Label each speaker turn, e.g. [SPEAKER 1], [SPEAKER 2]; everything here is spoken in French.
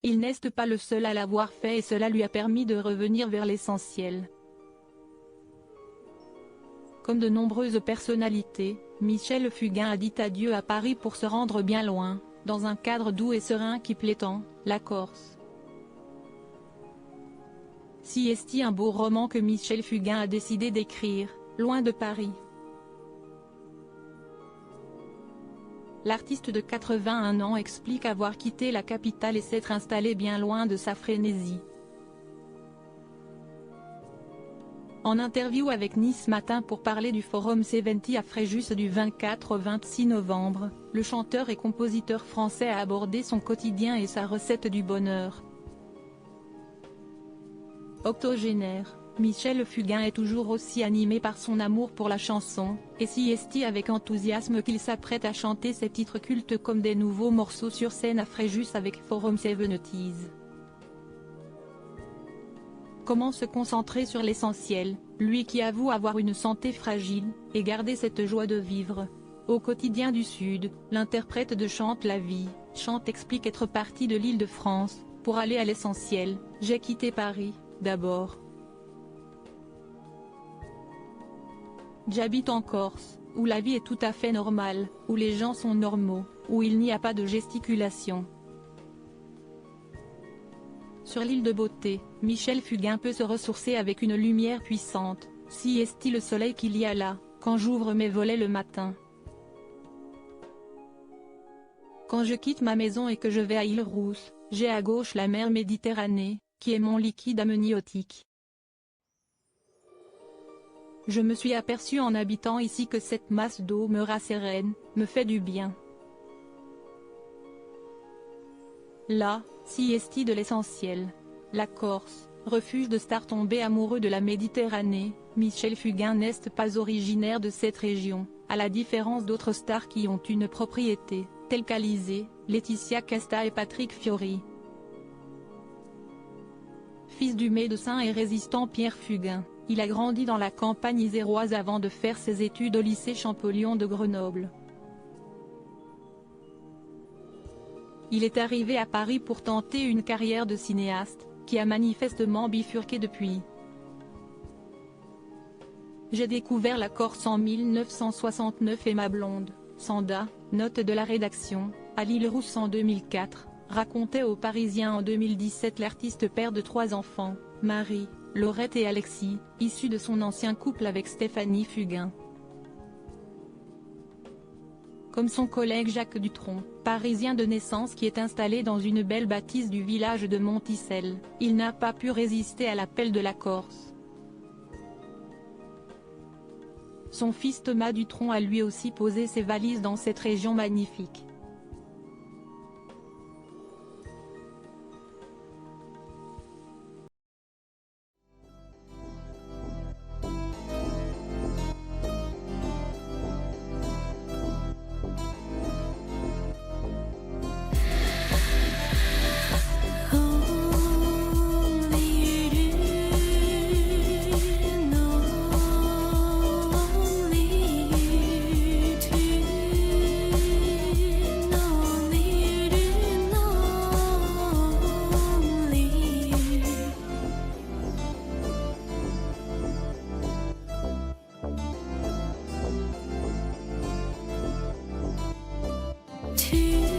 [SPEAKER 1] Il n'est pas le seul à l'avoir fait et cela lui a permis de revenir vers l'essentiel. Comme de nombreuses personnalités, Michel Fugain a dit adieu à Paris pour se rendre bien loin, dans un cadre doux et serein qui plaît tant, la Corse. Si est un beau roman que Michel Fugain a décidé d'écrire, loin de Paris. L'artiste de 81 ans explique avoir quitté la capitale et s'être installé bien loin de sa frénésie. En interview avec Nice Matin pour parler du Forum 70 à Fréjus du 24 au 26 novembre, le chanteur et compositeur français a abordé son quotidien et sa recette du bonheur. Octogénaire, Michel Fugain est toujours aussi animé par son amour pour la chanson, et si est avec enthousiasme qu'il s'apprête à chanter ses titres cultes comme des nouveaux morceaux sur scène à Fréjus avec Forum 70. Comment se concentrer sur l'essentiel, lui qui avoue avoir une santé fragile, et garder cette joie de vivre. Au quotidien du Sud, l'interprète de Chante la vie, Chante explique être parti de l'Île-de-France, pour aller à l'essentiel. J'ai quitté Paris, d'abord. J'habite en Corse, où la vie est tout à fait normale, où les gens sont normaux, où il n'y a pas de gesticulation. Sur l'île de beauté, Michel Fugain peut se ressourcer avec une lumière puissante, si est le soleil qu'il y a là, quand j'ouvre mes volets le matin. Quand je quitte ma maison et que je vais à Île-Rousse, j'ai à gauche la mer Méditerranée, qui est mon liquide amniotique. Je me suis aperçu en habitant ici que cette masse d'eau me rassérène, me fait du bien. Là, si est de l'essentiel. La Corse, refuge de stars tombés amoureux de la Méditerranée, Michel Fugain n'est pas originaire de cette région, à la différence d'autres stars qui ont une propriété, telles qu'Alizée, Laetitia Casta et Patrick Fiori. Fils du médecin et résistant Pierre Fugain, il a grandi dans la campagne iséroise avant de faire ses études au lycée Champollion de Grenoble. Il est arrivé à Paris pour tenter une carrière de cinéaste, qui a manifestement bifurqué depuis. J'ai découvert la Corse en 1969 et ma blonde, Sanda, note de la rédaction, à l'Île-Rousse en 2004, racontait aux Parisiens en 2017 l'artiste père de 3 enfants, Marie, Laurette et Alexis, issus de son ancien couple avec Stéphanie Fugain. Comme son collègue Jacques Dutronc, parisien de naissance qui est installé dans une belle bâtisse du village de Monticelle, il n'a pas pu résister à l'appel de la Corse. Son fils Thomas Dutronc a lui aussi posé ses valises dans cette région magnifique.
[SPEAKER 2] Tu